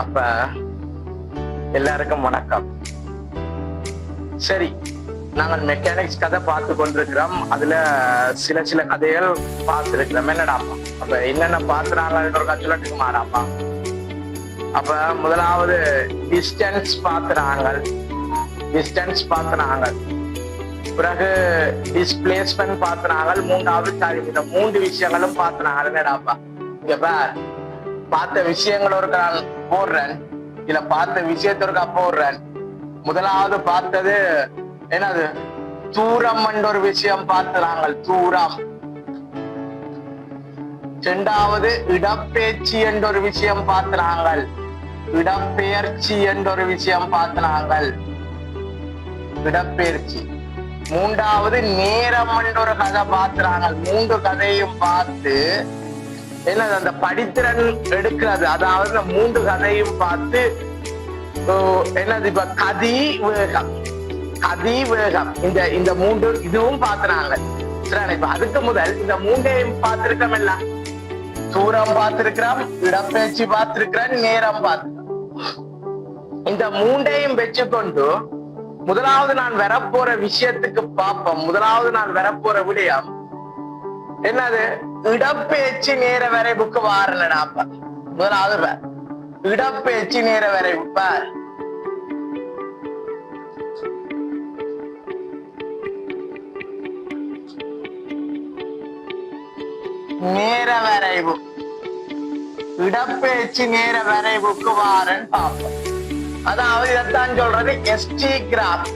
அப்ப எல்லாருக்கும் வணக்கம். சரி, நாங்கள் மெக்கானிக்ஸ் கதை பார்த்து கொண்டிருக்கிறோம். அதுல சில கதைகள் பார்த்துருக்கிறோம். என்னடாப்பா அப்ப என்னென்ன பார்த்துனாங்கன்ற ஒரு கட்சிக்கு மாறாப்பா. அப்ப முதலாவது டிஸ்டன்ஸ் பார்த்துனாங்க, பிறகு டிஸ்பிளேஸ்மெண்ட் பார்த்துனாங்க, மூன்றாவது சாரி. இந்த 3 விஷயங்களும் பார்த்துனாங்க. என்னடாப்பா இங்க பார்த்த விஷயங்கள் ஒரு போடுறேன், இல்ல பார்த்த விஷயத்திற்கா போடுறேன். முதலாவது பார்த்தது என்னது? தூரம் என்ற ஒரு விஷயம் பார்த்துறாங்க, தூரம். இரண்டாவது இடப்பெயர்ச்சி என்ற ஒரு விஷயம் பார்த்துறாங்க, இடப்பெயர்ச்சி என்ற ஒரு விஷயம் பார்த்துறாங்க, இடப்பெயர்ச்சி. மூன்றாவது நேரம் என்ற ஒரு கதை பார்த்துறாங்க. 3 கதையும் பார்த்து என்னது அந்த படித்திறன் எடுக்கிறது, அதாவது இந்த 3 கதையும் பார்த்து என்னது இப்ப கதி வேகம் இந்த 3 இதுவும் பார்த்துறாங்க. இப்ப அதுக்கு முதல் இந்த 3ஐயும் பார்த்திருக்கோம். எல்லாம் தூரம் பார்த்திருக்கிறோம், இடப்பெயர்ச்சி பார்த்திருக்கிறோம், நேரம் பார்த்திருக்கிறோம். இந்த 3ஐயும் வச்சுக்கொண்டு முதலாவது நான் வரப்போற விஷயத்துக்கு பார்ப்போம். முதலாவது நான் வரப்போற விடயம் என்னது? இடப்பெயர்ச்சி நேர வரைவுக்கு வாரலடாப்ப. முதலாவது இடப்பெயர்ச்சி நேர வரைவு பார். நேர வரைவு, இடப்பெயர்ச்சி நேர வரைவுக்கு வாரன் பார்ப்போம். அதாவது இதைத்தான் சொல்றது எஸ்டிகிராஃப்.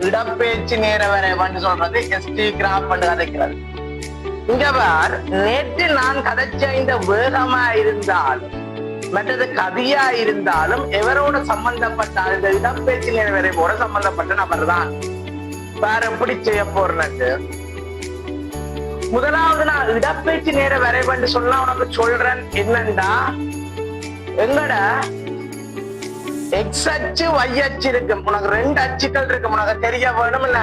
இடப்பெயர்ச்சி நேர வரைவுன்னு சொல்றது எஸ்டிகிராஃப் கதைக்கிறது. இங்க பார், நேற்று நான் கதைச்ச இந்த வேகமா இருந்தாலும் மற்றது கதியா இருந்தாலும் எவரோட சம்பந்தப்பட்டால் இந்த இடப்பெயர்ச்சி நேர வரைவோட சம்பந்தப்பட்ட நபர் தான். வேற எப்படி செய்ய போறது? முதலாவது நான் இடப்பெயர்ச்சி நேர வரைவுன்னு சொன்னா உனக்கு சொல்றேன் என்னண்டா, எங்கட எக்ஸ் அச்சு y அச்சு இருக்கு. உனக்கு 2 அச்சுக்கள் இருக்கு, உனக்கு தெரிய வேணும். இல்ல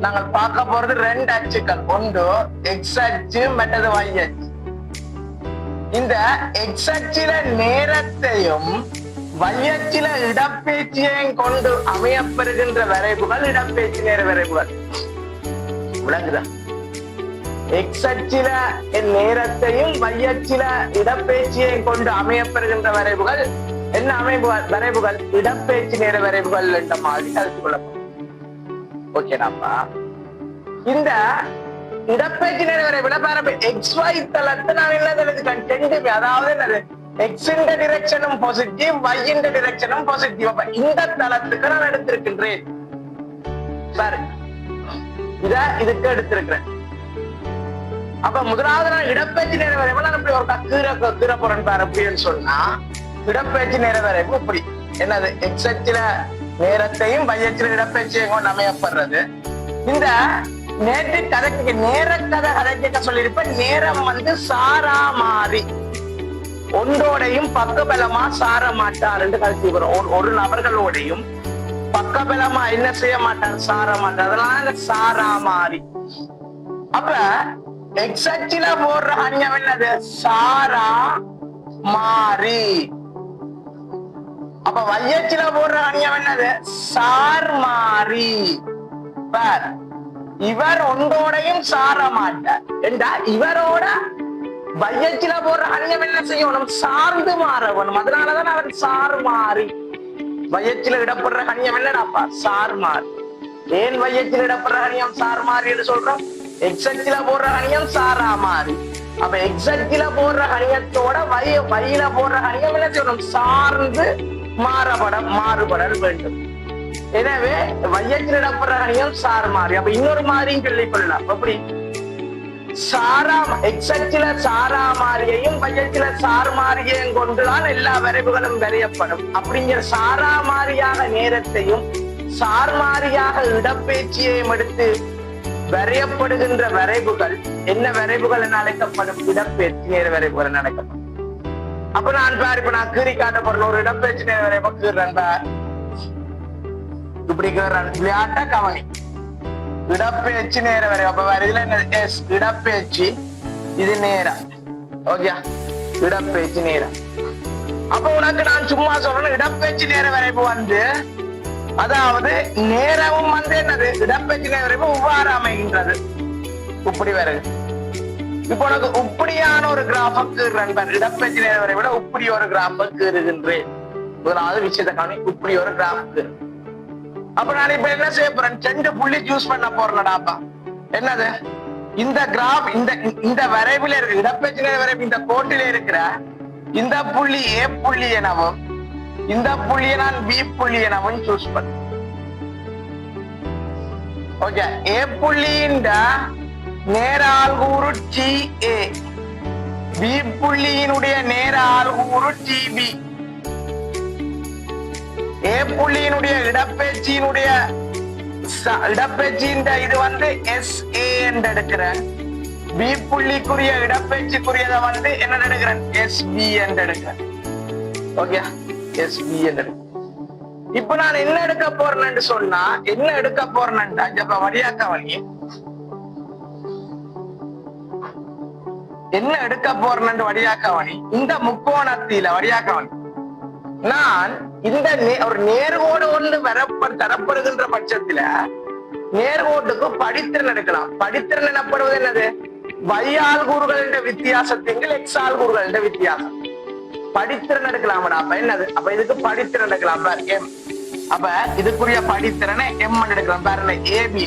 நாங்கள் பார்க்க போறது 2 அச்சுக்கள், ஒன்று எக்ஸ் அச்சு மற்றது y அச்சு. இந்த எக்ஸ் அச்சுல நேரத்தையும் y அச்சுல இடப்பெயர்ச்சியையும் கொண்டு அமையப்பெறுகின்ற வரைவுகள் இடப்பெயர்ச்சி நேர வரைவுகள். விளங்குதா? எக்ஸ் அச்சுல நேரத்தையும் y அச்சுல இடப்பெயர்ச்சியையும் கொண்டு அமையப்பெறுகின்ற வரைவுகள் என்ன வரைவுகள்? இடப்பெயர்ச்சி நேர வரைவுகள் என்ற மாதிரி கருத்து கொள்ளப்படும். ஓகேடாப்பா, இந்த இடப்பெயர்ச்சி நேர வரைவுல பாருங்க, XY தளத்தை நான் என்ன, அதாவது என்னது? X in டிரெக்ஷனும் பாசிட்டிவ், Y in டிரெக்ஷனும் பாசிட்டிவ். அப்ப இந்த தளத்துக்கு நான் எடுத்திருக்கின்றேன். சரி, இதுக்கு எடுத்திருக்கிறேன். அப்ப முதலாவது நான் இடப்பெயர்ச்சி நேர வரைவு நான் இப்படி ஒரு கீரை போறேன் பாரு அப்படின்னு சொன்னா, இடப்பெயர்ச்சி நேர வரைவு இப்படி என்னது? எக்ஸ் அச்சுல நேரத்தையும் y அச்சுல இடப்பெயர்ச்சியையும் கொண்டு அமையப்படுறது. இந்த நேற்று கதைக்கு நேர கதைக்க சொல்லியிருப்ப, நேரம் சாரா மாறி ஒன்றோடையும் பக்கபலமா சார மாட்டார் என்று கருத்து வரும். ஒரு நபர்களோடையும் பக்கபலமா என்ன செய்ய மாட்டார்? சார மாட்டார். அதனால சாரா மாறி. அப்ப எக்ஸ் அச்சுல போடுற அணியம் என்னது? சாரா மாறி. அப்ப y அச்சுல போடுற அணியம் என்னது? சார் மாறி. இவர் ஒன்றோடையும் சார மாட்டார் என்றா இவரோட y அச்சுல போடுற அணியம் என்ன செய்யணும்? சார்ந்து மாறவனும். அதனாலதான் அவர் சார் மாறி. y அச்சுல இடப்படுற அணியம் என்னடாப்பா? சார் மாறி. ஏன் y அச்சுல இடப்படுற அணியம் சார் மாறி என்று சொல்றோம்? எக்ஸ் அச்சுல போடுற அணியம் சாரா மாறி. அப்ப எக்ஸ் அச்சுல போடுற அணியத்தோட வயில போடுற அணியம் என்ன செய்யணும்? சார்ந்து மாறுபடல் வேண்டும். எனவே y அச்சுல இடப்படுற அணியம் சார் மாறி. அப்ப இன்னொரு மாதிரியும் சொல்லிக் கொள்ளலாம். எப்படி? சாரா எக்ஸ் அச்சுல சாரா மாறியையும் y அச்சுல சார் மாறியையும் கொண்டுதான் எல்லா வரைவுகளும் வரையப்படும். அப்படிங்கிற சாரா மாறியாக நேரத்தையும் சார் மாறியாக இடப்பெயர்ச்சியையும் எடுத்து வரையப்படுகின்ற வரைவுகள் என்ன வரைவுகள் என அழைக்கப்படும்? இடப்பெயர்ச்சி நேர வரைவுகள் என அழைக்கப்படும். அப்ப நான் பாரு, இப்ப நான் கீறி காட்டப்படுற ஒரு இடப்பெயர்ச்சி நேர வரைவு கீறேன் பார், இப்படி கீறேன். விளையாட்ட கவனி. இடப்பெயர்ச்சி நேர வரைவு. அப்ப வேற இதுல என்ன? எஸ் இடப்பெயர்ச்சி, இது நேரம். ஓகே, இடப்பெயர்ச்சி நேரம். அப்ப உனக்கு நான் சும்மா சொல்றேன், இடப்பெயர்ச்சி நேர வரைவு வந்து அதாவது நேரமும் வந்து என்னது இடப்பெயர்ச்சி நேர வரைவு இவ்வாறு அமைகின்றது. இப்படி வருது. இப்ப உனக்கு இப்படியான ஒரு கிராஃபுக்கு இடப்பெயர்ச்சி நேர வரைவை விட இப்படி ஒரு கிராஃபுக்கு இருக்கின்றேன். முதலாவது விஷயத்தை காணி, இப்படி ஒரு கிராஃபுக்கு. அப்ப நான் இப்ப என்ன செய்ய போறேன், 2 புள்ளி சூஸ் பண்ண போறேன்டாப்பா. என்னது இந்த கிராஃப், இந்த வரைவில் இருக்கு இடப்பெயர்ச்சி நேர வரைவு, இந்த கோட்டில இருக்கிற இந்த புள்ளி ஏ புள்ளி எனவும் இந்த புள்ளியை நான் பி புள்ளி எனவும் சூஸ் பண்ண. ஓகே, ஏ புள்ளியின் நேர ஆள்கூறு TA, பி புள்ளியினுடைய நேர ஆள்கூறு TB, ஏ புள்ளியினுடைய இடப்பெயர்ச்சியினுடைய இடப்பெயர்ச்சியின் இது வந்து SA என்று எடுக்கிறேன். பி புள்ளிக்குரிய இடப்பெயர்ச்சிக்குரியதை வந்து என்ன எடுக்கிறேன், SB என்று எடுக்கிறேன். ஓகே, SB என்று எடுக்கிறேன். இப்ப நான் என்ன எடுக்க போறேன்னு சொன்னா, என்ன எடுக்க போறேன்டா வழியாக்க வழி என்ன எடுக்க போறேன்னு வழியாக்க வழி, இந்த முக்கோணத்தில வழியாக்க வழி நான் இந்த ஒரு நேர்கோடு ஒன்று தரப்படுகின்ற பட்சத்துல நேர்கோட்டுக்கு படித்திறன் எடுக்கலாம். படித்திறன் எனப்படுவது என்னது, y ஆள்கூறுகளின் வித்தியாசத்தின் x ஆள்கூறுகளின் வித்தியாசம். படித்திறன் எடுக்கலாம். அப்ப என்னது, அப்ப இதுக்கு படித்திறன் எடுக்கலாம். M, அப்ப இதுக்குரிய படித்திறனை M எடுக்கலாம். பாருங்க, AB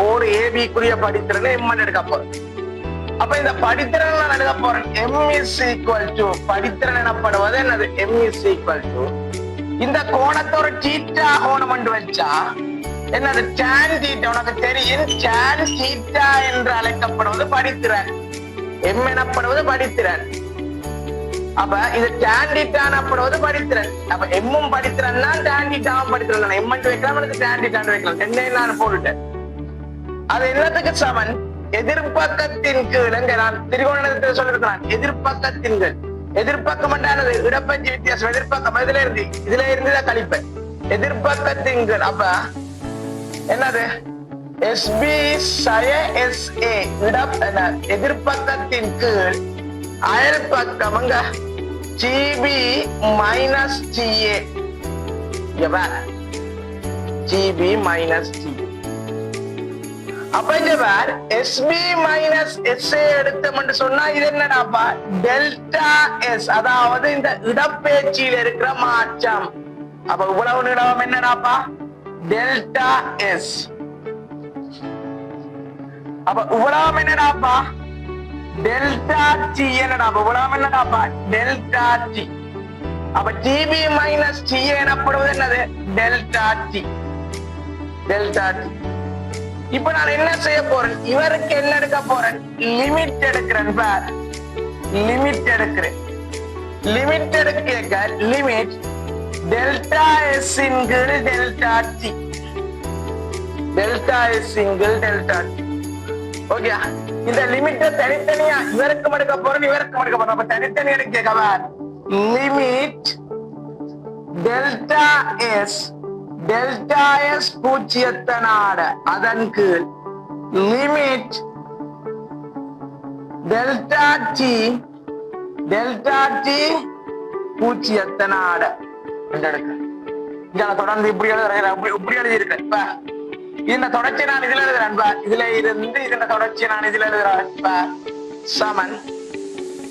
ஒரு AB-க்குரிய படித்திறனை M எடுக்க போறேன். அப்ப இந்த படித்திறன் நான் எழுத போறேன், M is equal to படித்திறன் எனப்படுவது என்னது, M is equal to இந்த கோணத்தோட தீட்டா கோணம் என்று வச்சா என்னது, tan தீட்டா. உனக்கு தெரியும் tan தீட்டா என்று அழைக்கப்படுவது படித்திறன், M எனப்படுவது படித்திறன். அப்ப இது tan தீட்டா எனப்படுவது படித்திறன். அப்ப M-ம் படித்திறன் தான், tan தீட்டாவும் படித்திறன். M வைக்கலாம், எனக்கு tan தீட்டா வைக்கலாம். என்ன நான் போட்டுட்டேன். அது என்னத்துக்கு சமன், எதிர்பக்கத்தின் கீழ். நான் திரிகோணத்தில் சொல்லிருக்கிறான், எதிர்பக்கத்தின் கீழ். எதிர்பக்கம் என்றானது இடப்பெயர்ச்சி வித்தியாசம். எதிர்பக்கம் இதுல இருந்து கழிப்பேன். எதிர்பக்கத்தின் கீழ். அப்ப என்னது, SB சய SA எதிர்பக்கத்தின் கீழ் அயல் பக்கம் GB minus TA, GB minus TA. அப்ப SB மைனஸ் SA எடுத்தோம்னு சொன்னா இது என்னடாப்பா, டெல்டா S, அதாவது இந்த இடப்பெயர்ச்சியில் இருக்கிற மாற்றம். அப்ப இவ்வளவு நீளம் என்னடாப்பா, டெல்டா S. அப்ப இவ்வளவு என்னடாப்பா, டெல்டா T. என்னடாப்பா இவ்வளவு என்னடாப்பா, டெல்டா T. அப்ப GB மைனஸ் TA எனப்படுவது என்னது, டெல்டா T, டெல்டா T. இப்ப நான் என்ன செய்ய போறேன், இவருக்கு என்ன எடுக்க போறேன், லிமிட் எடுக்கிறேன். லிமிட் எடுக்கிறேன். லிமிட் எடுக்க லிமிட் டெல்டா S இன் கீழ் டெல்டா T, டெல்டா S இன் கீழ் டெல்டா T. ஓகே, இந்த லிமிட் தனித்தனியா இவருக்கும் எடுக்க போறேன், இவருக்கும் எடுக்க போறேன். அப்ப தனித்தனி எடுக்க limit delta S, delta S பூஜ்ஜியத்தினாட அதன் கீழ் limit delta T, delta T பூஜ்ஜியத்தினாட தொடர்ந்து இப்படி எழுதுறேன். இந்த தொடர்ச்சி நான் இதுல எழுதுறேன். இதுல இருந்து இந்த தொடர்ச்சி நான் இதுல எழுதுறேன். சமன்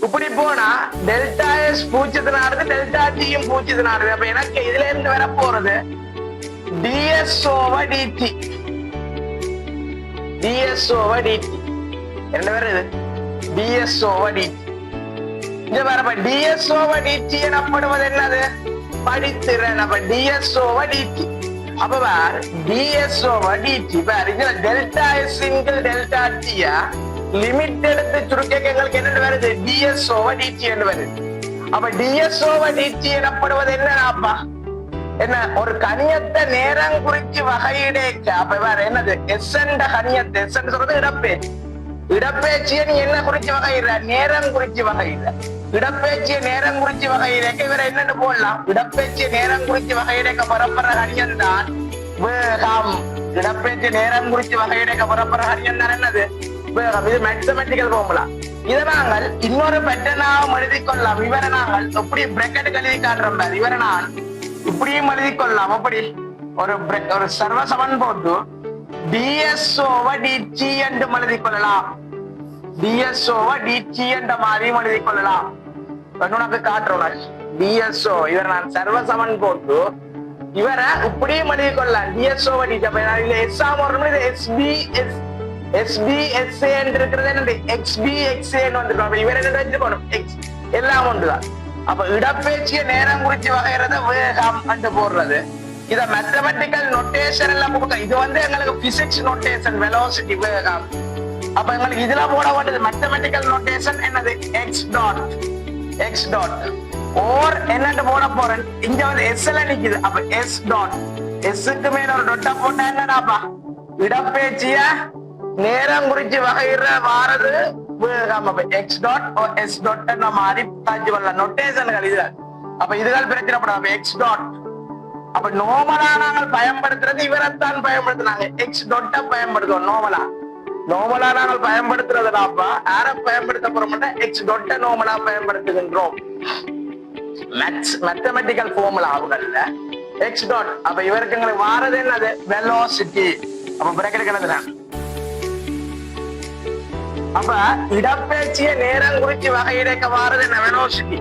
இப்படி போனா டெல்டா S பூஜ்ஜியத்தினாடு, டெல்டா T-யும் பூஜ்ஜியத்தினாடு. அப்ப எனக்கு இதுல இருந்து வர போறது ds over dt, ds over dt. என்ன வருது, ds over dt. இங்க பாருங்க, ds over dt எனப்படுவது என்னது, படித்திறன். அப்ப ds over dt. அப்ப பார் ds over dt பார், இதுல டெல்டா S இன்கள் டெல்டா T லிமிட் எடுத்து சுருக்க எங்களுக்கு என்ன வருது, ds over dt என்று வருது. அப்ப ds over dt எனப்படுவது என்னப்பா, என்ன ஒரு கணியத்தை நேரம் குறிச்சு வகையிடேக்க. அப்ப வேற என்னது, எஸ் என்ற கணியத்தை, எஸ் என்று சொல்றது இடப்பெயர்ச்சி. இடப்பெயர்ச்சியை நீ என்ன குறிச்சு வகையிட, நேரம் குறிச்சு வகையிட. இடப்பெயர்ச்சியை நேரம் குறிச்சு வகையிடக்க இவரை என்னன்னு போடலாம், இடப்பெயர்ச்சியை நேரம் குறிச்சு வகையிடக்க பரப்புற கணியம் தான் வேகம். இடப்பெயர்ச்சி நேரம் குறிச்சு வகையிடக்க பரப்புற கணியம் தான் என்னது, வேகம். இது மேத்தமெட்டிக்கல் ஃபார்முலா. இதை நாங்கள் இன்னொரு பேட்டர்னாகவும் எழுதி கொள்ளலாம். இவரை நாங்கள் எப்படி பிராக்கெட் எழுதி காட்டுறோம் பாரு, இவரை நான் இப்படியும் எழுதி கொள்ளலாம். அப்படி ஒரு சர்வ சமன் போட்டு ds/dt என்று எழுதி கொள்ளலாம். ds/dt என்ற மாதிரியும் எழுதி கொள்ளலாம். உனக்கு காட்டுறோம் ds/, இவரை நான் சர்வ சமன் போட்டு இவரை இப்படியும் எழுதி கொள்ளலாம். ds/dt. அப்ப இதுல எஸ்ஸாம வரணும், இது SBSA இருக்கிறது என்னது XBXA வந்துடும். இவர் என்ன வச்சுக்கணும், X எல்லாம் ஒன்றுதான். அப்ப இடப்பெயர்ச்சிய நேரம் குறிச்சு வகைறத வேகம் என்று போடுறது. இத மேத்தமெட்டிக்கல் நோட்டேஷன் எல்லாம் போடுங்க. இது வந்து எங்களுக்கு பிசிக்ஸ் நோட்டேஷன், வெலோசிட்டி வேகம். அப்ப எங்களுக்கு இதுல போட வேண்டியது மேத்தமெட்டிக்கல் நோட்டேஷன் என்னது x டாட் ஓர் என்னன்னு போட போறேன். இங்க வந்து S எல்லாம் நிக்குது. அப்ப S டாட், Sக்கு மேல ஒரு டொட்டா போட்டா என்னடாப்பா இடப்பெயர்ச்சிய நேரம் குறிச்சு வகைற வாரது வேகம். அப்ப x டாட் S டாட் மாறி காட்சி வரல நோட்டேஷன்கள் இது. அப்ப இதுகள் பிரச்சனைப்படாது. x டாட் அப்ப நோமலா நாங்கள் பயன்படுத்துறது இவரைத்தான் பயன்படுத்தினாங்க. x டாட்ட பயன்படுத்துவோம். நோமலா நாங்கள் பயன்படுத்துறதுனாப்பா யார பயன்படுத்த போறோம்னா x டாட்ட நோமலா பயன்படுத்துகின்றோம். மேத்தமெட்டிக்கல் ஃபார்முலா அவங்கல்ல x டாட். அப்ப இவருக்கு எங்களுக்கு வாரது என்னது வெலோசிட்டி. அப்ப பிரேக்கெட் என்னது, அப்ப இடப்பெயர்ச்சிய நேரம் குறிச்சு வகையிடைக்க வாரது என்ன வெலோசிட்டி.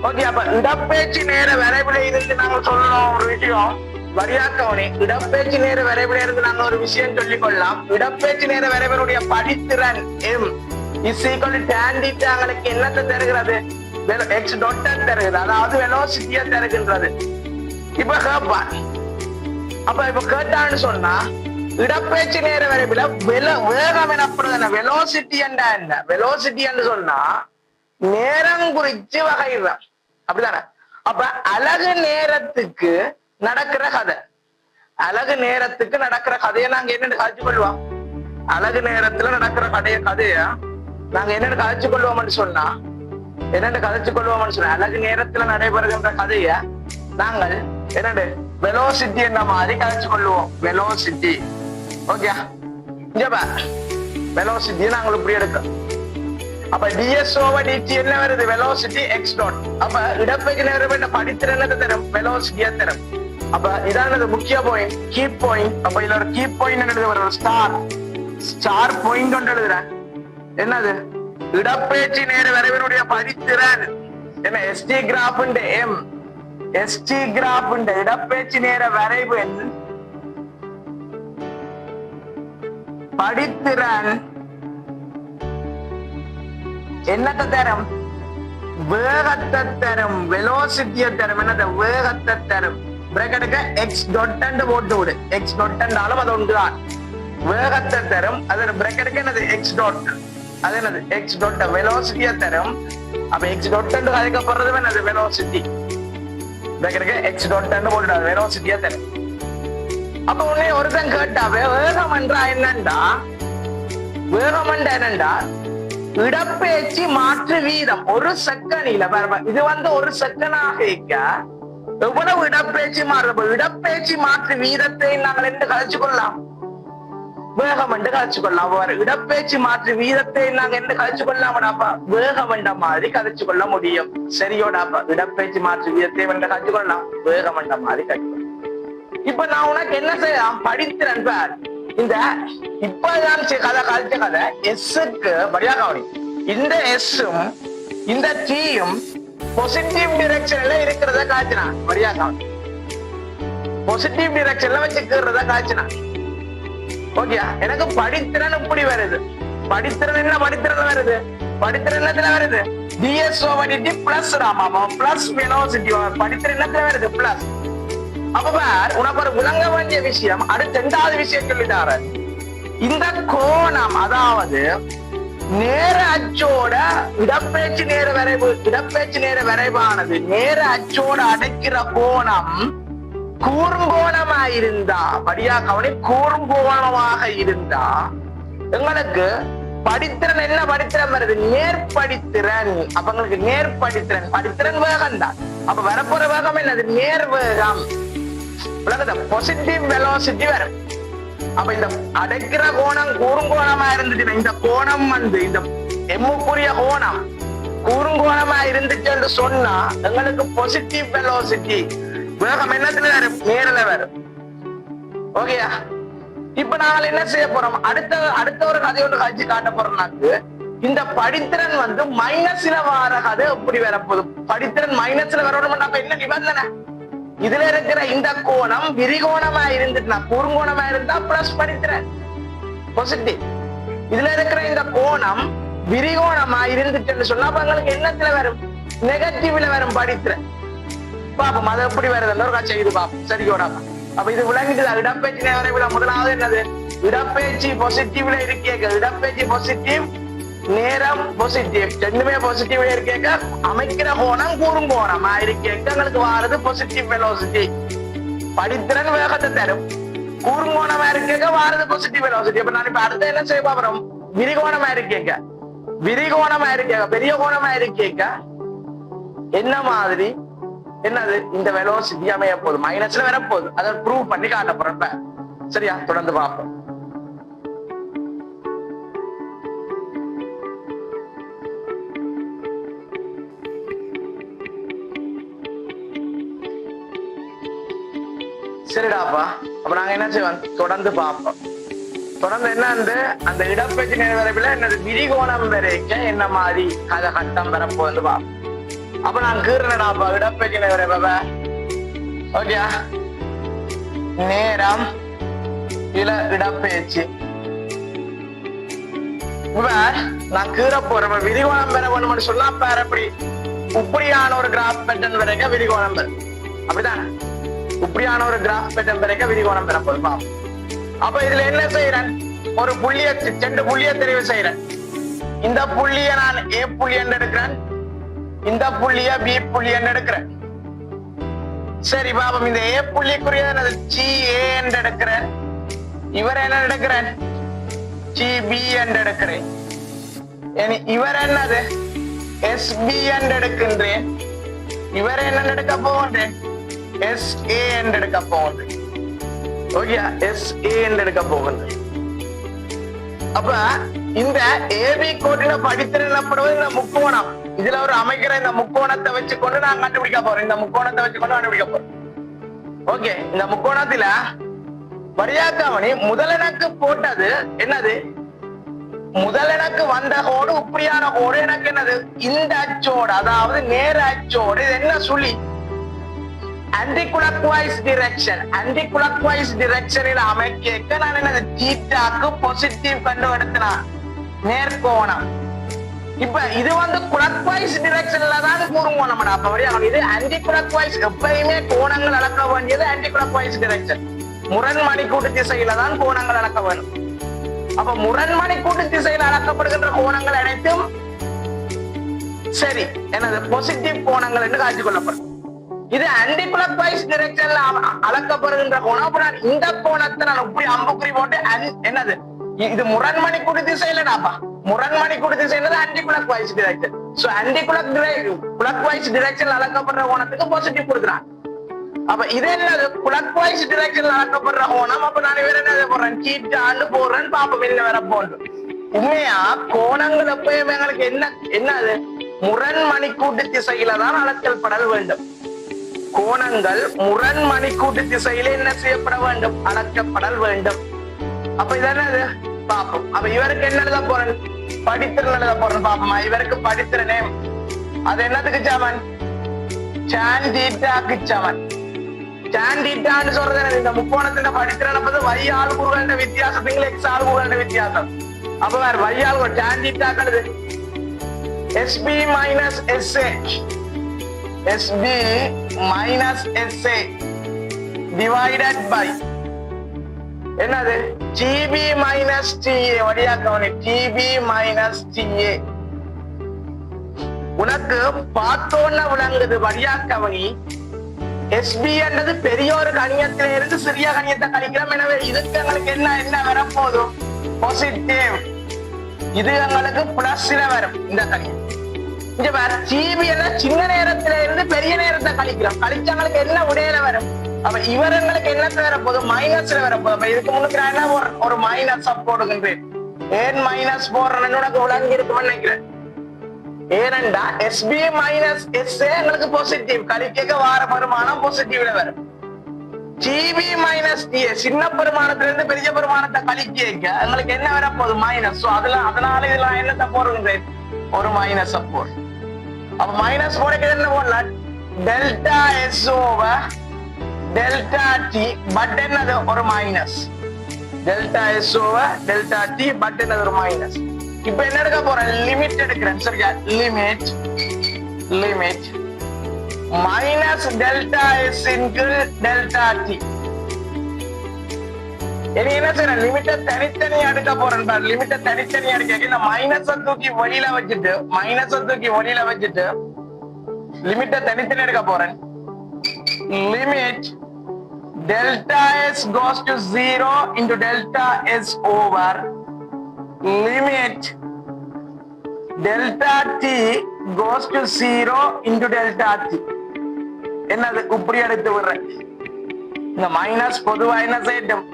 ஓகே, அப்ப இடப்பெயர்ச்சி நேர வரைபட இருந்து நாங்க சொல்லணும் ஒரு விஷயம் வரியாக்கவனே. இடப்பெயர்ச்சி நேர வரைபட இருந்து நாங்க ஒரு விஷயம் சொல்லிக் கொள்ளலாம். இடப்பெயர்ச்சி நேர வரைபடுடைய படித்திறன் m is equal to tan theta எங்களுக்கு என்னத்தை தருகிறது, x dot தருகிறது, அதாவது வெலோசிட்டியை தருகின்றது. இப்ப கேட்பான், அப்ப இப்ப கேட்டான்னு சொன்னா இடப்பெயர்ச்சி நேர வரைபட வேகம் எனப்படுது வெலோசிட்டி என்றா என்ன. வெலோசிட்டி என்று சொன்னா நேரம் குறிச்சு வகைதான், அப்படிதானே. அப்ப அழகு நேரத்துக்கு நடக்கிற கதை, அழகு நேரத்துக்கு நடக்கிற கதையை நாங்க என்னன்னு காட்சி கொள்வோம். அழகு நேரத்துல நடக்கிற கதைய நாங்க என்னன்னு காட்சி கொள்வோம்னு சொன்னா அழகு நேரத்துல நடைபெறுகின்ற கதைய நாங்கள் என்னண்டு வெலோசிட்டி என்ற மாதிரி கதைச்சு கொள்வோம். வெலோசிட்டி ஓகே, வெலோசிட்டியை நாங்கள் இப்படி எடுக்கிறோம். அப்ப ds/dt என்ன வருது, வெலோசிட்டி x டாட். அப்ப இடப்பெயர்ச்சி நேரம் படித்திறனத்தை தரும், வெலோசிட்டியை தரும். அப்ப இதானது முக்கிய பாயிண்ட், கீ பாயிண்ட். அப்ப இதுல ஒரு கீ பாயிண்ட் எழுது, ஒரு ஸ்டார் பாயிண்ட் ஒன்று எழுதுறேன். என்னது இடப்பெயர்ச்சி நேர வரைவினுடைய படித்திறன் என்ன, ST graph m. ST graph இடப்பெயர்ச்சி நேர வரைவு படித்திறன் என்னத்தை தரும், வேகத்தை தரும், வெலோசிட்டியை தரும். என்னது வேகத்தை தரும். பிரேக்கெட்டுக்கு x டாட் போட்டு விடு, x டாட்னாலும் அது ஒன்றுதான். வேகத்தை தரும், அது பிரேக்கெட்டுக்கு என்னது x டாட், அது என்னது x டாட் வெலோசிட்டியை தரும். அப்ப x டாட் அதுக்கப்படுறது என்னது வெலோசிட்டி. பிரேக்கெட்டுக்கு x டாட் போட்டு வெலோசிட்டியை தரும். அப்ப உடனே ஒருத்தன் கேட்டா வேகம் என்றா என்னண்டா, வேகம் என்றா என்னண்டா இடப்பெயர்ச்சி மாற்று வீதம் ஒரு செகண்ட்ல பாருங்க. இது வந்து ஒரு செகண்டாக எவ்வளவு இடப்பெயர்ச்சி மாறும். இடப்பெயர்ச்சி மாற்று வீதத்தை நாங்கள் என்ன கழிச்சு கொள்ளலாம், வேகம் என்று கழிச்சு கொள்ளலாம். இடப்பெயர்ச்சி மாற்று வீதத்தை நாங்க என்ன கழிச்சு கொள்ளலாம்டாப்பா, வேகம் என்ற மாதிரி கழிச்சு கொள்ள முடியும். சரியோடாப்பா, இடப்பெயர்ச்சி மாற்று வீதத்தை என்று கழிச்சு கொள்ளலாம், வேகம் என்ற மாதிரி கழிச்சு கொள்ளலாம். இப்ப நான் உனக்கு என்ன செய்யலாம், படித்திறன் பார். இந்த இப்பதான் கதை கழிச்ச கதை எஸ்ஸுக்கு படியா கவனி. இந்த எஸ்ஸும் இந்த டீயும் பாசிட்டிவ் டிரெக்ஷன்ல இருக்கிறத காய்ச்சினா படியா கவனி. பாசிட்டிவ் டிரெக்ஷன்ல வச்சுக்கிறத காய்ச்சினா ஓகே. எனக்கு படித்திறன் இப்படி வருது. படித்திறன் என்ன, படித்திறன் வருது, படித்திறன் என்னத்துல வருது, ds/dt பிளஸ் ராமா பிளஸ் வெலோசிட்டி. படித்திறன் என்னத்துல வருது பிளஸ். அப்ப உனக்கு ஒரு விளங்க வேண்டிய விஷயம், அடுத்த இரண்டாவது விஷயம் சொல்லிட்டாரு. இந்த கோணம், அதாவது நேர அச்சோட இடப்பெயர்ச்சி நேர வரைவு, இடப்பெயர்ச்சி நேர வரைவானது நேர அச்சோட அடைக்கிற கோணம் கூர்ங்கோணமா இருந்தா, படியா கவனி, கூர்ங்கோணமாக இருந்தா எங்களுக்கு படித்திறன் என்ன, படித்திறன் வருது நேர்படித்திறன். அப்ப எங்களுக்கு நேர்படித்திறன், படித்திறன் வேகம் தான். அப்ப வரப்போற வேகம் என்னது, நேர் வேகம். பாசிட்டிவ் வெலோசிட்டி வரும். அப்ப இந்த அடைக்கிற கோணம் கூர்ங்கோணமா இருந்துச்சுன்னா இந்த கோணம் வந்து இந்த எம்முக்குரிய கோணம் குறுங்கோணமா இருந்துச்சு சொன்னா எங்களுக்கு பாசிட்டிவ் வெலோசிட்டி வேகம் என்னத்துல வரும், நேரில் வரும். ஓகேயா? இப்ப நாங்கள் என்ன செய்ய போறோம், அடுத்த ஒரு கதையோட காட்சி காட்ட போறோம்னாக்கு இந்த படித்திறன் வந்து மைனஸ்ல வார கதை எப்படி வரப்போகுது. படித்திறன் மைனஸ்ல வரணும். அப்ப என்ன நிபந்தனை, இதுல இருக்கிற இந்த கோணம் விரிகோணமா இருந்துட்டுனா குறுங்கோணமா இருந்தா பிளஸ் படித்திறன் பாசிட்டிவ். இதுல இருக்கிற இந்த கோணம் விரிகோணமா இருந்துச்சுன்னு சொன்னா அப்ப எங்களுக்கு என்னத்துல வரும், நெகட்டிவ்ல வரும் படித்திறன். பாப்போம் அது எப்படி வருதுன்னு ஒரு காட்சி இது பாப்போம். சரியோடா? அப்ப இது விளங்கிட்டு இடப்பெயர்ச்சி நேரம் முதலாவது என்னது, இடப்பெயர்ச்சி பாசிட்டிவ்ல இருக்கேங்க, இடப்பெயர்ச்சி பாசிட்டிவ், நேரம் பாசிட்டிவ், ரெண்டுமே பாசிட்டிவ்ல இருக்கேங்க. அமைக்கிற கோணம் குறுங்கோணமா இருக்கேங்க, எங்களுக்கு வாரது பாசிட்டிவ் வெலோசிட்டி. படித்திறன் வேகத்தை தரும், குறுங்கோணமா இருக்கேங்க வாரது பாசிட்டிவ் வெலோசிட்டி. அப்ப நான் இப்ப அடுத்த என்ன செய்ய போறோம், விரிகோணமா இருக்கேங்க, விரிகோணமா இருக்கேங்க, பெரிய கோணமா இருக்கேங்க என்ன மாதிரி என்னது இந்த வெலோசிட்டி அமைய போகுது, மைனஸ்ல வரப்போகுது. அதை ப்ரூவ் பண்ணி காட்ட போறேன். சரியா? தொடர்ந்து பார்ப்போம். சரிடாப்பா. அப்ப நாங்க என்ன செய்வோம், தொடர்ந்து பார்ப்போம். தொடர்ந்து என்ன அந்த இடப்பெயர்ச்சி நிறைவேறவில்லை என்னது விரிகோணம் வரைக்கும் என்ன மாதிரி கதை கட்டம் வரப்போகுது பார்ப்போம். அப்ப நான் கீறனடாப்பா இடப்பெயர்ச்சி நிறைவேற. ஓகே, நேரம் இல்ல இடப்பெயர்ச்சி. நான் கீற போறேன். விரிகோணம் பெற வேணும்னு சொன்னா பாரு, அப்படி இப்படியான ஒரு கிராஃப் பேட்டர்ன் வரைக்கும் விரிகோணம் பெறும். அப்படிதானே? இப்படியான ஒரு கிராஃப் பேட்டர்ன் வரைக்கும் விரிகோணம் பெற போதுமா? அப்ப இதுல என்ன செய்யறேன், ஒரு புள்ளிய 2 புள்ளிய தெரிவு செய்யறேன். இந்த புள்ளிய நான் ஏ புள்ளி என்று எடுக்கிறேன், இந்த புள்ளிய பி புள்ளி என்று எடுக்கிறேன். சரி பாபம், இந்த ஏ புள்ளிக்குரிய ஜி ஏ என்று எடுக்கிறேன், இவர் என்ன எடுக்கிறேன் ஜி பி என்று எடுக்கிறேன். இவர் என்னது எஸ் பி என்று எடுக்கின்றேன், இவர் என்ன எடுக்க போகின்றேன் எஸ் ஏ என்று எடுக்க போகின்றேன். ஓகே, எஸ் ஏ என்று எடுக்க போகின்றேன். அப்ப இந்த ஏபி கோட்டில படித்திறனப்படுவது இந்த முக்கோணம். இதுல ஒரு அமைக்கிற இந்த முக்கோணத்தை வச்சுக்கொண்டு நான் கண்டுபிடிக்க போறேன். இந்த முக்கோணத்தை வச்சுக்கொண்டு கண்டுபிடிக்க போறேன். ஓகே, இந்த முக்கோணத்துல வரியாக்கவனி முதலெனக்கு போட்டது என்னது, முதலெனக்கு வந்த கோடு இப்படியான கோடு எனக்கு என்னது இந்த அச்சோடு, அதாவது நேர அச்சோடு. இது என்ன சொல்லி anti-clockwise direction, anti-clockwise directionல அமைக்க நான் என்னது தீட்டாக்கு பாசிட்டிவ் கண்டு எடுத்தனா நேர்கோணம். இப்ப இது வந்து clockwise directionல தான் குறுங்கோணம். அப்ப வழியா இது anti-clockwise, எப்பயுமே கோணங்கள் அளக்க வேண்டியது anti-clockwise direction, முரண்மணிக்கூட்டு திசையில தான் கோணங்கள் அளக்க வேண்டும். அப்ப முரண்மணிக்கூட்டு திசையில் அளக்கப்படுகின்ற கோணங்கள் அனைத்தும் சரி எனது பாசிட்டிவ் கோணங்கள் என்று காட்சிக் கொள்ளப்படும். இது ஆன்டி கிளாக்வைஸ் டைரக்ஷன்ல அளக்கப்படுகின்ற கோணம். இந்த கோணத்தை நான் இப்படி அம்புக்குறி போட்டு என்னது இது முரண்மணிக்கூட்டு திசையிலடாப்பா, முரண்மணிக்கூட்டு திசையில anti clockwise direction. So anti clockwise டைரக்ஷன்ல அளக்கப்படுற கோணத்துக்கு பாசிட்டிவ் கொடுக்குறான். அப்ப இது என்னது கிளாக்வைஸ் டைரக்ஷன்ல அளக்கப்படுற கோணம். அப்ப நான் வேற என்ன போடுறேன், தீட்டான்னு போடுறேன். பாப்போம் என்ன வர போகுது. உண்மையா கோணங்கள் எப்பயுமே எங்களுக்கு என்னது முரண்மணிக்கூட்டு திசையில தான் அளக்கல் படல் வேண்டும். கோணங்கள் முரண்மணிக்கூட்டு திசையில என்ன செய்யப்பட வேண்டும், அளக்கப்படல் வேண்டும். அப்ப இது என்னது பாப்போம். அப்ப இவருக்கு என்ன எழுத போறேன், படித்திறன் எழுத போறேன். பாப்போமா, இவருக்கு படித்திறனே அது என்னதுக்கு சமன், tan θ-க்கு சமன். tan θன்னு சொல்றது இந்த முக்கோணத்தின் படித்திறனை பார்த்து y ஆள்கூறுகளின் வித்தியாசத்துக்கு x ஆள்கூறுகளின் வித்தியாசம். அப்ப வேற y ஆள்கூறு tan θ கழுது SB minus SA, SB minus SA divided by என்னது TB minus TA. வழியாக்கவனே TB minus TA. உனக்கு பார்த்தோன்னா விளங்குது வழியாக்கவனி. SB என்றது பெரிய ஒரு கணியத்தில இருந்து சிறிய கணியத்தை கழிக்கிறோம். எனவே இதுக்கு எங்களுக்கு என்ன வரப்போதும் பாசிட்டிவ், இது எங்களுக்கு பிளஸ்ல வரும் இந்த கணியம். இங்க வேற TB எல்லாம் சின்ன நேரத்தில இருந்து பெரிய நேரத்தை கழிக்கிறோம். கழிச்சவங்களுக்கு என்ன விடையில வரும். அப்ப இவர்களுக்கு என்ன வரப்போதும் மைனஸ்ல வரப்போதும். அப்ப இதுக்கு முன்னுக்கு நான் ஒரு மைனஸ் போடுகின்றேன். ஏன் மைனஸ் போடுறேன்னு உனக்கு விளங்கி இருக்கும்னு நினைக்கிறேன். ஏனென்றா எஸ்பி மைனஸ் எஸ் எங்களுக்கு பாசிட்டிவ், கழிக்க வார பெருமானம் பாசிட்டிவ்ல வரும். டிபி மைனஸ் டிஏ சின்ன பெருமானத்துல இருந்து பெரிய பெருமானத்தை கழிக்க எங்களுக்கு என்ன வர போகுது? மைனஸ். அதனால இதுல என்னத்தை போடுறேன்? ஒரு மைனஸ் போடு. அப்ப மைனஸ் போடுறது என்ன போடலாம்? Delta S over delta T but என்னது? ஒரு minus. Delta S over delta T but என்னது? ஒரு மைனஸ். இப்ப என்ன எடுக்க போறேன்? லிமிட் எடுக்கிறேன். சரியா? Limit minus delta S into delta T. என்ன செய்யறேன்? லிமிட்டை தனித்தனியா எடுக்க போறேன். லிமிட்டை தனித்தனியா எடுக்க இந்த மைனஸை தூக்கி வெளியில வச்சுட்டு லிமிட்டை தனித்தனி எடுக்க போறேன். Limit delta S goes to 0 into delta S over limit delta T goes to 0 into delta T. என்னது? இப்படி எடுத்து விடுறேன். இந்த மைனஸ் பொதுவா என்ன செய்யட்டும்?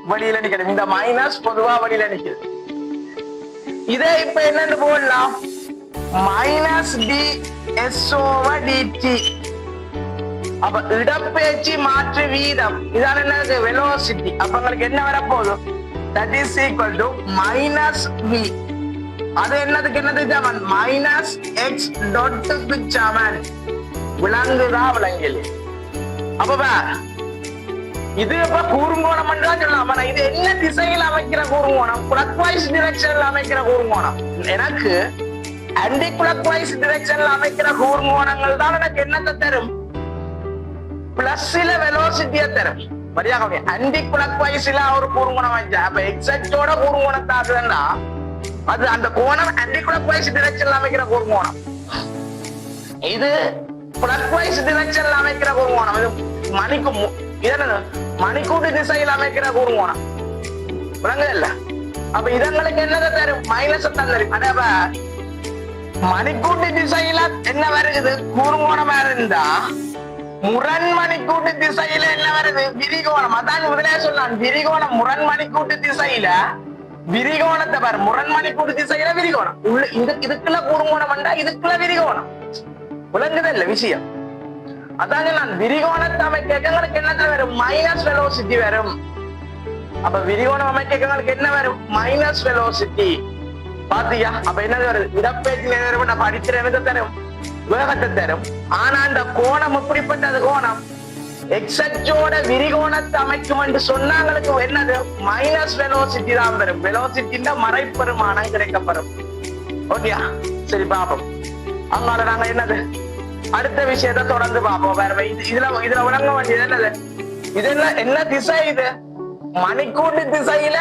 வெளியில நிக்கிறது. இந்த மைனஸ் பொதுவா வெளியில நிக்குது. இதே இப்ப என்னன்னு போடலாம்? Minus D S over D T. அப்ப இடப்பெயர்ச்சி மாற்று வீதம் இதான என்னது? வெலோசிட்டி. அப்ப உங்களுக்கு என்ன வரப்போகுது? that is equal to minus v. அது என்னதுக்கு சமன்? மைனஸ் எக்ஸ் டாட்டுக்கு சமன். விளங்குதா? விளங்கல? அப்ப இது இப்ப கூறுங்கோணம் சொல்லலாம். ஆனா இது என்ன திசையில் அமைக்கிற கூறுங்கோணம்? கிளாக்வைஸ் டிரெக்ஷன்ல அமைக்கிற கூறுங்கோணம். எனக்கு ஆன்டி கிளாக்வைஸ் டிரெக்ஷன்ல அமைக்கிற கூறுங்கோணங்கள் தான் எனக்கு என்னத்தை தரும்? பிளஸ்ல வெலோசிட்டியை தரும். சரியாக? ஆன்டி கிளாக்வைஸ்ல ஒரு கூறுங்கோணம் வச்சா அப்ப எக்ஸாக்டோட கூறுங்கோணத்தாக்குதுன்னா அது அந்த கோணம் ஆன்டி கிளாக்வைஸ் டிரெக்ஷன்ல அமைக்கிற கூறுங்கோணம். இது கிளாக்வைஸ் டிரெக்ஷன்ல அமைக்கிற கூறுங்கோணம். இது மணிக்கூட்டு திசையில் அமைக்கிற கூறுங்கோணம். விளங்குதல்ல? அப்ப இதங்களுக்கு என்னதை தரும்? மைனஸ் தரும். அதப்ப மணிக்கூட்டு திசையில என்ன வருது? கூறுங்கோணமா இருந்தா முரண் மணிக்கூட்டு திசையில என்ன வருது? விரிகோணம். அதான் முதலே சொன்னான் விரிகோணம். முரண் மணிக்கூட்டு திசையில விரிகோணத்தை பாரு. முரண் மணிக்கூட்டு திசையில விரிகோணம். இதுக்குள்ள கூறுங்கோணம் வந்தா இதுக்குள்ள விரிகோணம். விளங்குதல்ல விஷயம்? அதாங்க நான் விரிகோணத்தை அமைக்க என்ன வரும்? மைனஸ் வெலோசிட்டி வரும். அப்ப விரிகோணம் அமைக்க என்ன வரும்? Minus velocity. பாத்தியா? அப்ப என்ன வருது? இடப்பெயர்ச்சி நேரம் நான் படிக்கிற என்னத்தை தரும்? வேகத்தை தரும். ஆனா அந்த கோணம் எப்படிப்பட்டது? கோணம் எக்ஸோட விரிகோணத்தை அமைக்கும் என்று சொன்னாங்களுக்கு என்னது? மைனஸ் வெலோசிட்டி தான் வரும். வெலோசிட்டில மறைப்பெருமானம் கிடைக்கப்படும். ஓகேயா? சரி பாப்போம். அங்கால நாங்க என்னது அடுத்த விஷயத்தை தொடர்ந்து பார்ப்போம். வேற இதுல விளங்க வேண்டியது என்னது? இதெல்லாம் என்ன திசை? இது மணிக்கூட்டு திசையில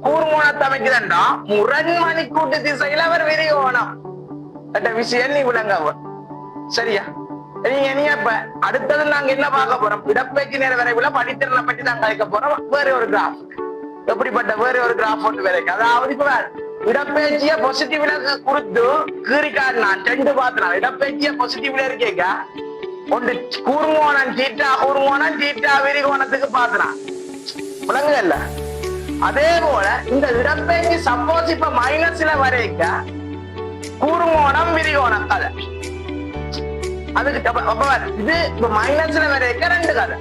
கூர்மோணத்தை அமைக்குதுண்டா முரண் மணிக்கூட்டு திசையில அவர் விரிகோணம். அந்த விஷயம் நீ விளங்க. சரியா? நீங்க இப்ப அடுத்தது நாங்க என்ன பார்க்க போறோம்? இடப்பெயர்ச்சி நேர விரைவுல படித்திறனை பற்றி நாங்க கேட்க போறோம். வேற ஒரு கிராஃப். எப்படிப்பட்ட வேற ஒரு கிராஃப் ஒன்று வரைக்கும். அதாவது இப்ப இடப்பெயர்ச்சிய பாசிட்டிவ்ல கொடுத்து கீறி காட்டினான். ரெண்டு பாத்திரம் இடப்பெயர்ச்சிய பாசிட்டிவ்ல இருக்கேங்க. ஒன்று கூர்மோணம் தீட்டா விரிகோணத்துக்கு பாத்திரம். விளங்குதல்ல? அதே போல இந்த இடப்பெயர்ச்சி சப்போஸ் இப்ப மைனஸ்ல வரைக்க கூர்மோணம் விரிகோணம் கதை. அதுக்கு இது இப்ப மைனஸ்ல வரைக்க ரெண்டு கதை.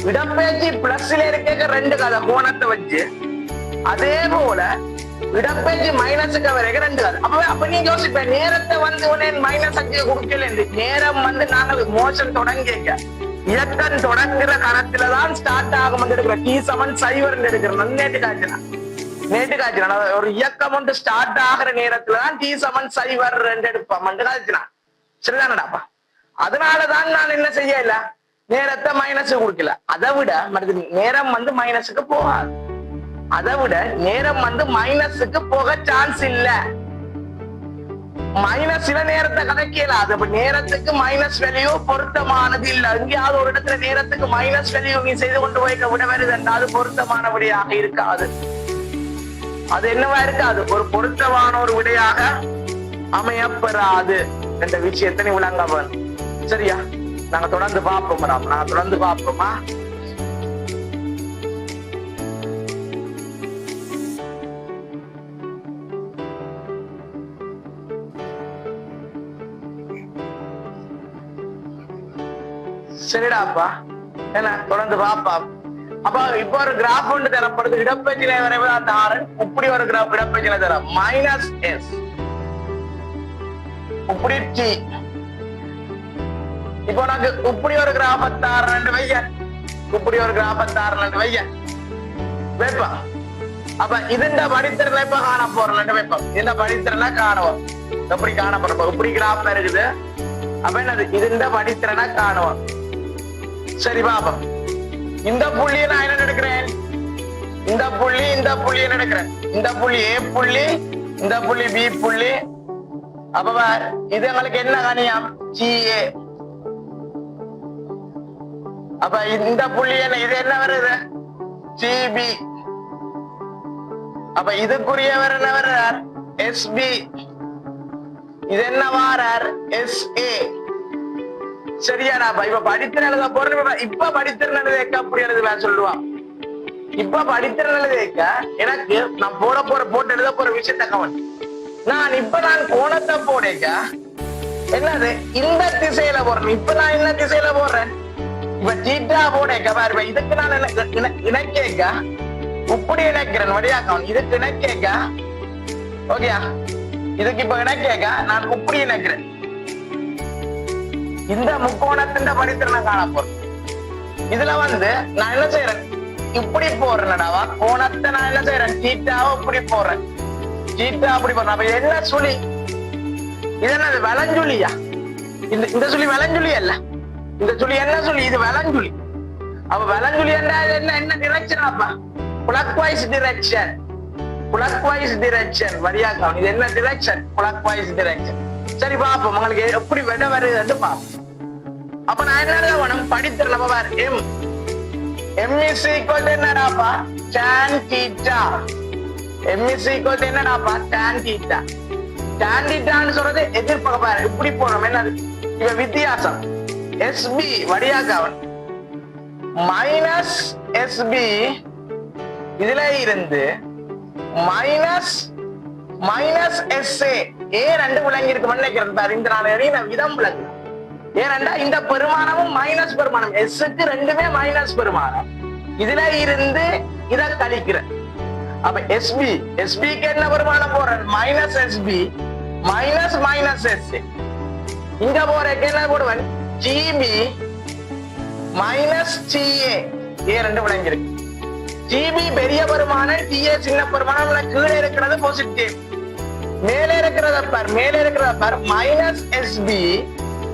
இடப்பெயர்ச்சி பிளஸ்ல இருக்க ரெண்டு கதை கோணத்தை வச்சு. அதே போல இடப்பெயர்ச்சி மைனஸுக்கு வரைக்கும் ரெண்டு கதை. அப்ப நீ யோசிப்ப நேரத்தை மைனஸ் அஞ்சு கொடுக்கல. நேரம் நாங்கள் மோஷன் தொடங்கிக்க இயக்கம் தொடங்குற கணத்துலதான் ஸ்டார்ட் ஆகும். டி சமன் சைவர் எடுக்கிறோம். நேற்று காய்ச்சினா ஒரு இயக்கம் ஒன்று ஸ்டார்ட் ஆகிற நேரத்துலதான் டி சமன் சைவர் எடுப்போம் காய்ச்சினா. சரிதானடாப்பா? அதனாலதான் நான் என்ன செய்யல, நேரத்தை மைனஸ் கொடுக்கல. அதை விட நேரம் மைனஸுக்கு போகாது. அதை விட நேரம் மைனஸுக்கு போக சான்ஸ் இல்ல. மைனஸ் சில நேரத்தை கணக்கியல. அது நேரத்துக்கு மைனஸ் வேல்யூ பொருத்தமானது இல்ல. எங்கேயாவது ஒரு இடத்துல நேரத்துக்கு மைனஸ் வேல்யூ நீ செய்து கொண்டு போய்க்க விட வருது என்றால் பொருத்தமான விடையாக இருக்காது. அது என்னவா இருக்காது? ஒரு பொருத்தமான ஒரு விடையாக அமையப்பெறாது என்ற விஷயத்தை நீ விளங்க வேணும். சரியா? நாங்க தொடர்ந்து பார்ப்போமா? சரிடாப்பா, என்ன தொடர்ந்து பாப்பா. அப்ப இப்ப ஒரு கிராஃப் ஒன்று தரப்படுது. இடப்பெயர்ச்சியில வரைவு அந்த ஆரன் இப்படி ஒரு கிராஃப் இடப்பெயர்ச்சியில தர மைனஸ் எஸ் இப்படி டி. இப்போ உனக்கு இப்படி ஒரு கிராஃப் தாரன் வைய, இப்படி ஒரு கிராஃப் தாரன் வைய வைப்பா. அப்ப இதுண்ட படித்திறனை இப்ப காண போறேன் வைப்போம். இந்த படித்திறனை காணுவோம். எப்படி காணப்படுறோம்? இப்படி கிராஃப் இருக்குது. அப்ப என்னது இதுண்ட படித்திறனை காணுவோம். சரி பாப்போம். இந்த புள்ளியை நான் என்ன எடுக்கிறேன்? இந்த புள்ளி என்ன எடுக்கிறேன்? இந்த புள்ளி ஏ புள்ளி, இந்த புள்ளி பி புள்ளி. அப்ப இது எங்களுக்கு என்ன கணியம்? GA. அப்ப இந்த புள்ளி என்ன, இது என்ன வருது? GB. அப்ப இதுக்குரியவர் என்ன வர்றார்? SB. இது என்ன வாரார்? SA. சரியாடா? இப்ப படித்திறன் எழுத போற. இப்ப படித்திறன் எழுத அப்படி எழுதுவேன் சொல்லுவான். இப்ப படித்திறன் எழுத எனக்கு நான் போட்டு எழுத போற விஷயத்த கவன். நான் கோணத்தை போடேக்க என்னது இந்த திசையில போறேன். இப்ப நான் என்ன திசையில போடுறேன்? இப்ப தீட்டா போடேக்க பாரு. இதுக்கு நான் இணைக்கேக்க இப்படி இணைக்கிறேன் வழியாக்கவன். இதுக்கு இணைக்கேக்க ஓகேயா? இதுக்கு இப்ப இணைக்கேக்க நான் இப்படி இணைக்கிறேன். இந்த முக்கோணத்தின் படித்திறனை காண போறேன். இதுல நான் என்ன செய்யறேன்? இப்படி போடுறேன்டாவா கோணத்தை நான் என்ன செய்யறேன்? தீட்டாவை இப்படி போடுறேன். தீட்டா அப்படி போடுறேன். அப்ப இது என்ன சுழி? இது என்னது? வலஞ்சுழியா? இந்த சுழி வலஞ்சுழி அல்ல. இந்த சுழி என்ன சுழி? இது வலஞ்சுழி. அப்ப வலஞ்சுழி என்ன டிரெக்ஷன்? அப்பா clockwise direction. clockwise direction வழியாக்கம். இது என்ன டிரெக்ஷன்? clockwise direction. சரி பாப்போம் உங்களுக்கு எப்படி விட வருது பாப்போம். அப்ப நான் என்ன வேணும்? படித்திறன் பாரு. M is equal to என்னடாப்பா? tan theta. M is equal to என்னடாப்பா? tan theta. tan thetaன்னு சொல்றது எதிர்ப்பக்க பாரு. இப்படி போறோம். என்னது இப்ப வித்தியாசம்? SB வழியாக்கம் மைனஸ் SB இதுல இருந்து மைனஸ் SA. ரெண்டு விளங்கி இருக்கு நினைக்கிறேன். இந்த நான் விதம் விளங்கு. ஏனென்றா இந்த பெருமானமும் மைனஸ் பெருமானம். எஸ்க்கு ரெண்டுமே மைனஸ் பெருமானம். இதுல இருந்து இத கழிக்கிறேன். அப்ப SBக்கு என்ன பெருமானம் போறேன்? Minus SB minus SA. இங்க போறதுக்கு என்ன போடுவேன்? GB minus GA. ரெண்டு விளங்கி இருக்கு. GB பெரிய பெருமானம், TA சின்ன பெருமானம். கீழே இருக்கிறது பாசிட்டிவ், மேலே இருக்கிறத பார் minus SB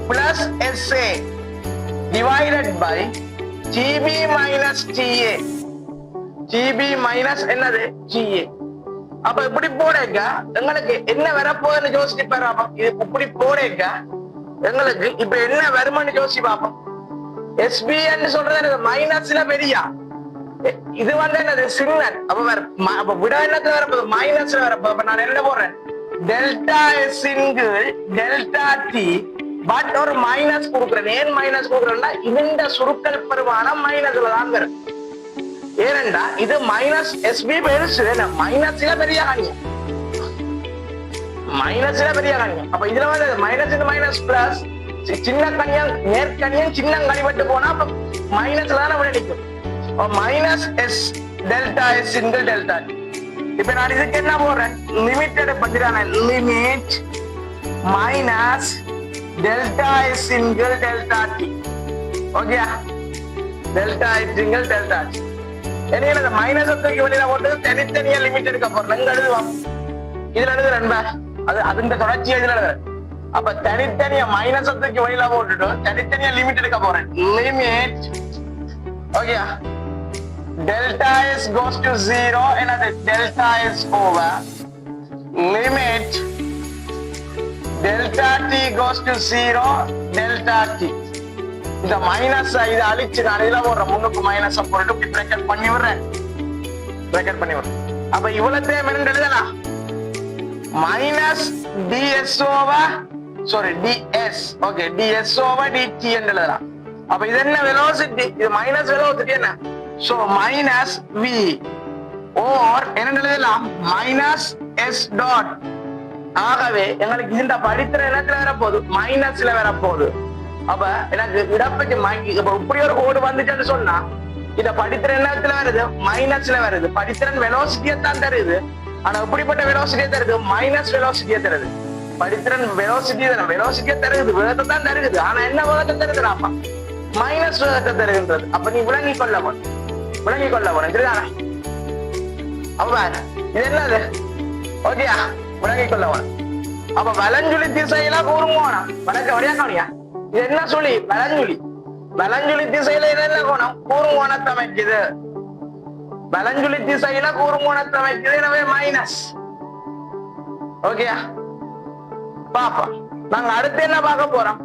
plus SA divided by GB minus TA. GB minus என்னது? GA. அப்ப இப்படி போடேக்க எங்களுக்கு என்ன வரப்போகுதுன்னு யோசிச்சு பாரு. இது இப்படி போடேக்க எங்களுக்கு இப்ப என்ன வருமானு யோசிச்சு பார்ப்போம். SB சொல்றது மைனஸ்ல பெரியா, இது என்னது? சிக்னல். அப்ப விட என்னத்துல வரப்போகுது? மைனஸ்ல வரப்போகுது. அப்ப நான் என்ன போடுறேன்? டெல்டா S இன்கிள் டெல்டா T பட் ஒரு மைனஸ் கொடுக்குறேன். ஏன் மைனஸ் கொடுக்குறேன்னா இந்த சுருக்கல் பெருமானம் மைனஸ்ல தான் வரும். ஏனென்றா இது மைனஸ் SB பெருசு. மைனஸ்ல பெரிய கணியம். அப்ப இதுல மைனஸ் பிளஸ் சின்ன கணியம் நேர்கணியம் சின்ன கழிவட்டு போனா அப்ப மைனஸ்ல தானே நிற்கும். மைனஸ் S டெல்டா S இன்கிள் டெல்டா T. இப்ப நான் இதுக்கு என்ன போடுறேன்? லிமிட்டட் பண்றானே. லிமிட் மைனஸ் டெல்டா S இன்கிள் டெல்டா T. ஓகேயா? டெல்டா S இன்கிள் டெல்டா T. என்ன மைனஸ் தூக்கி வெளியில போட்டு தனித்தனியா லிமிட் எடுக்க போறேன். எங்க எழுதுவோம்? இதுல எழுதுறேன். அது இந்த தொடர்ச்சியா இதுல எழுதுறேன். அப்ப தனித்தனியா மைனஸ் தூக்கி வெளியில போட்டுட்டு தனித்தனியா லிமிட் எடுக்க போறேன். லிமிட் ஓகேயா? delta S goes to 0 and delta S over limit delta T goes to 0 delta T. இந்த மைனஸ் இது அழிச்சு நான் இதுல போடுறேன். முன்னுக்கு மைனஸ் போட்டு பிரேக்கெட் பண்ணி விடுறேன். அப்ப இவ்வளவு எழுதலாம். Minus DS over DS. Okay, DS over DT என்று எழுதலாம். அப்ப இது என்ன வெலோசிட்டி? இது மைனஸ் வெலோசிட்டி என்ன? So minus V or என்ன எழுதலாம்? Minus S dot. ஆகவே எங்களுக்கு இந்த படித்திற இடத்துல வரப்போகுது மைனஸ்ல வரப்போகுது. அப்ப எனக்கு இடப்பெற்று இப்ப இப்படி ஒரு கோடு வந்துச்சுன்னு சொன்னா இத படித்திறன் நேரத்துல வருது மைனஸ்ல வருது படித்திறன் வெலோசிட்டியை தான் தருது ஆனா இப்படிப்பட்ட வெலோசிட்டியை தருது மைனஸ் வெலோசிட்டியை தருது படித்திறன் வெலோசிட்டியை தருது வேகத்தை தான் தருகுது ஆனா என்ன வேகத்தை தருதுடாப்பா மைனஸ் வேகத்தை தருகின்றது அப்ப நீ விளங்கி கொள்ள வேணும் சரிதானே அப்ப இது என்னது ஓகேயா விளங்கி கொள்ள வேணும் அப்ப வலஞ்சுழி திசையில கூறுங்கோணம் வடக்க வழியா கவனியா இது என்ன சொல்லி வலஞ்சுழி திசையில என்ன கோணம் கூறுங்கோணத்தை அமைக்குது வலஞ்சுழி திசையில கூறுங்கோணத்தை அமைக்குது எனவே மைனஸ் ஓகேயா பாப்பா நாங்க அடுத்து என்ன பார்க்க போறோம்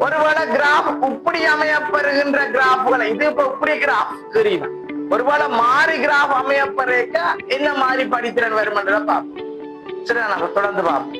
ஒருவேளை கிராஃப் இப்படி அமையப்பெறுகின்ற கிராஃப்களை இது இப்ப இப்படி கிராஃப் தெரியுது ஒருவேளை மாறி கிராஃப் அமையப்பெறக்க என்ன மாறி படித்திறன் வரும்ன்றத பார்ப்போம் சரி நாங்க தொடர்ந்து பார்ப்போம்